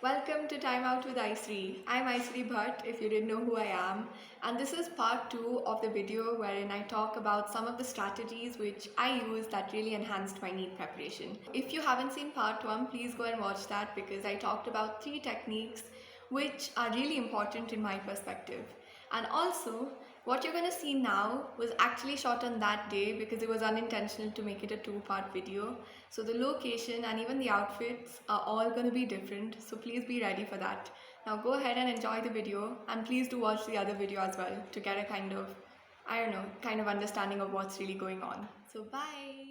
Welcome to Time Out with Aisiri. I'm Aisiri Bhat if you didn't know who I am, and this is part 2 of the video wherein I talk about some of the strategies which I use that really enhanced my NEET preparation. If you haven't seen part 1, please go and watch that because I talked about 3 techniques which are really important in my perspective. And also, what you're going to see now was actually shot on that day because it was unintentional to make it a two-part video. So the location and even the outfits are all going to be different. So please be ready for that. Now go ahead and enjoy the video, and please do watch the other video as well to get a kind of understanding of what's really going on. So bye.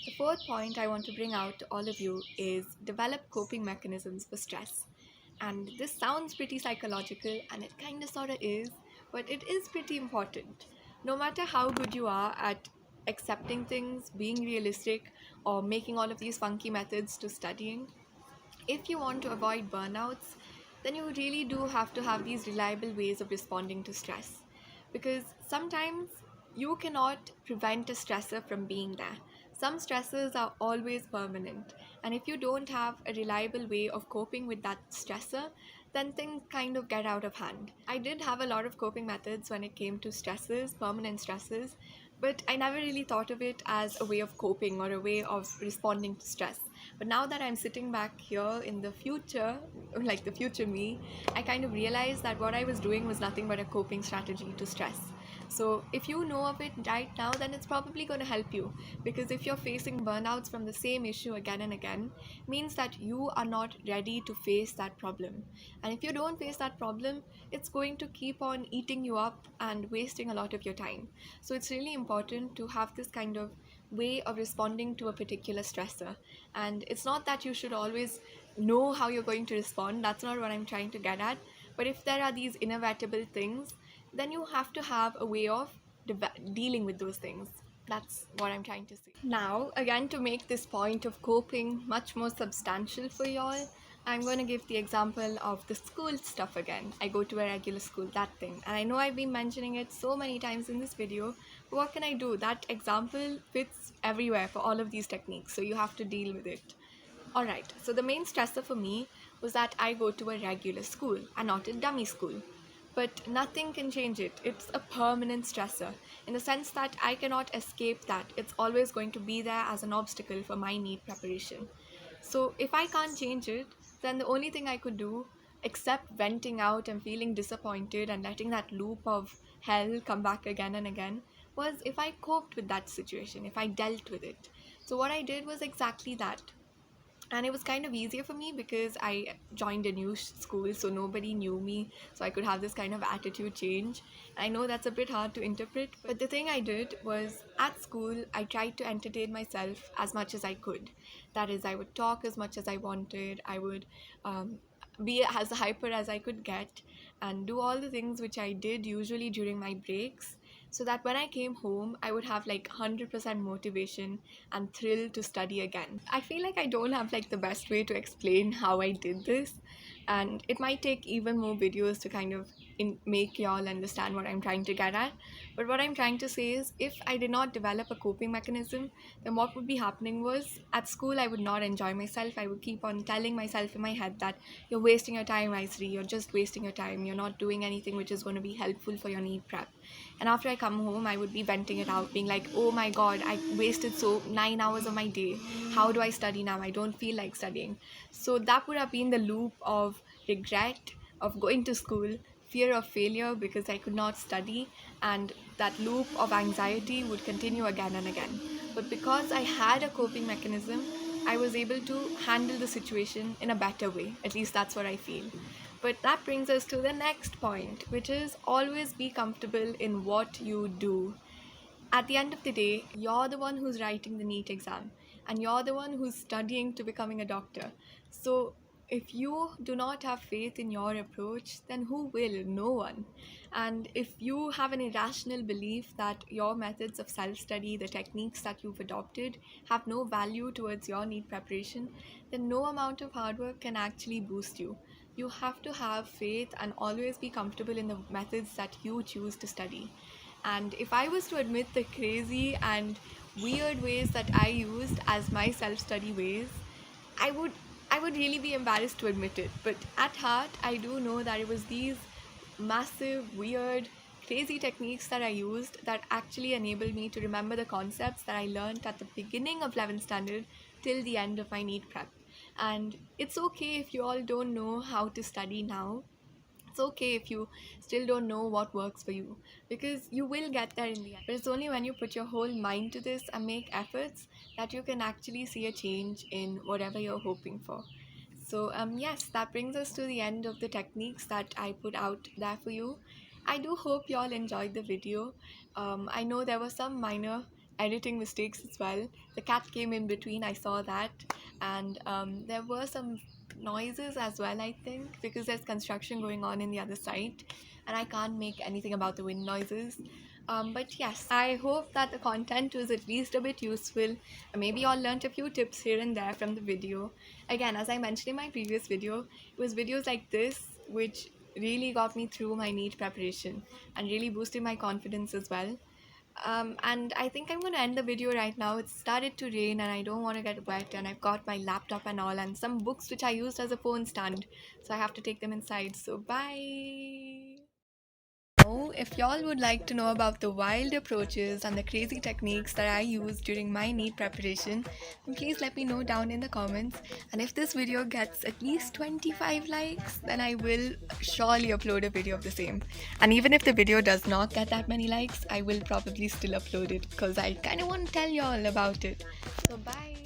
The fourth point I want to bring out to all of you is develop coping mechanisms for stress. And this sounds pretty psychological, and it kind of sort of is, but it is pretty important. No matter how good you are at accepting things, being realistic, or making all of these funky methods to studying, if you want to avoid burnouts, then you really do have to have these reliable ways of responding to stress. Because sometimes you cannot prevent a stressor from being there. Some stressors are always permanent, and if you don't have a reliable way of coping with that stressor, then things kind of get out of hand. I did have a lot of coping methods when it came to stresses, permanent stresses, but I never really thought of it as a way of coping or a way of responding to stress. But now that I'm sitting back here in the future, like the future me, I kind of realized that what I was doing was nothing but a coping strategy to stress. So if you know of it right now, then it's probably going to help you, because if you're facing burnouts from the same issue again and again, means that you are not ready to face that problem. And if you don't face that problem, it's going to keep on eating you up and wasting a lot of your time. So it's really important to have this kind of way of responding to a particular stressor. And it's not that you should always know how you're going to respond, that's not what I'm trying to get at. But if there are these inevitable things, then you have to have a way of dealing with those things. That's what I'm trying to say. Now, again, to make this point of coping much more substantial for y'all, I'm going to give the example of the school stuff again. I go to a regular school, that thing. And I know I've been mentioning it so many times in this video, but what can I do? That example fits everywhere for all of these techniques, so you have to deal with it. Alright, so the main stressor for me was that I go to a regular school and not a dummy school. But nothing can change it. It's a permanent stressor in the sense that I cannot escape that. It's always going to be there as an obstacle for my NEET preparation. So if I can't change it, then the only thing I could do, except venting out and feeling disappointed and letting that loop of hell come back again and again, was if I coped with that situation, if I dealt with it. So what I did was exactly that. And it was kind of easier for me because I joined a new school, so nobody knew me, so I could have this kind of attitude change. I know that's a bit hard to interpret, but the thing I did was at school I tried to entertain myself as much as I could. That is, I would talk as much as I wanted, I would be as hyper as I could get, and do all the things which I did usually during my breaks, so that when I came home, I would have like 100% motivation and thrill to study again. I feel like I don't have like the best way to explain how I did this, and it might take even more videos to kind of make y'all understand what I'm trying to get at. But what I'm trying to say is, if I did not develop a coping mechanism, then what would be happening was at school I would not enjoy myself. I would keep on telling myself in my head that you're wasting your time, Aisiri, you're just wasting your time, you're not doing anything which is going to be helpful for your NEET prep. And after I come home, I would be venting it out, being like, oh my god, I wasted 9 hours of my day. How do I study now? I don't feel like studying. So that would have been the loop of regret, of going to school, fear of failure because I could not study, and that loop of anxiety would continue again and again. But because I had a coping mechanism, I was able to handle the situation in a better way. At least that's what I feel. But that brings us to the next point, which is always be comfortable in what you do. At the end of the day, you're the one who's writing the NEET exam, and you're the one who's studying to becoming a doctor. So if you do not have faith in your approach, then who will? No one. And if you have an irrational belief that your methods of self-study, the techniques that you've adopted, have no value towards your NEET preparation, then no amount of hard work can actually boost you. You have to have faith and always be comfortable in the methods that you choose to study. And if I was to admit the crazy and weird ways that I used as my self-study ways, I would I would really be embarrassed to admit it, but at heart, I do know that it was these massive, weird, crazy techniques that I used that actually enabled me to remember the concepts that I learned at the beginning of 11th standard till the end of my NEET prep. And it's okay if you all don't know how to study now. It's okay if you still don't know what works for you, because you will get there in the end. But it's only when you put your whole mind to this and make efforts that you can actually see a change in whatever you're hoping for. So, yes, that brings us to the end of the techniques that I put out there for you. I do hope you all enjoyed the video. I know there were some minor editing mistakes as well. The cat came in between, I saw that, and there were some noises as well, I think, because there's construction going on in the other side, and I can't make anything about the wind noises. But yes, I hope that the content was at least a bit useful. Maybe you all learned a few tips here and there from the video. Again, as I mentioned in my previous video, it was videos like this which really got me through my NEET preparation and really boosted my confidence as well. And I think I'm going to end the video right now. It started to rain and I don't want to get wet, and I've got my laptop and all and some books which I used as a phone stand, so I have to take them inside. So bye. Now, if y'all would like to know about the wild approaches and the crazy techniques that I use during my NEET preparation, then please let me know down in the comments. And if this video gets at least 25 likes, then I will surely upload a video of the same. And even if the video does not get that many likes, I will probably still upload it because I kind of want to tell y'all about it. So bye.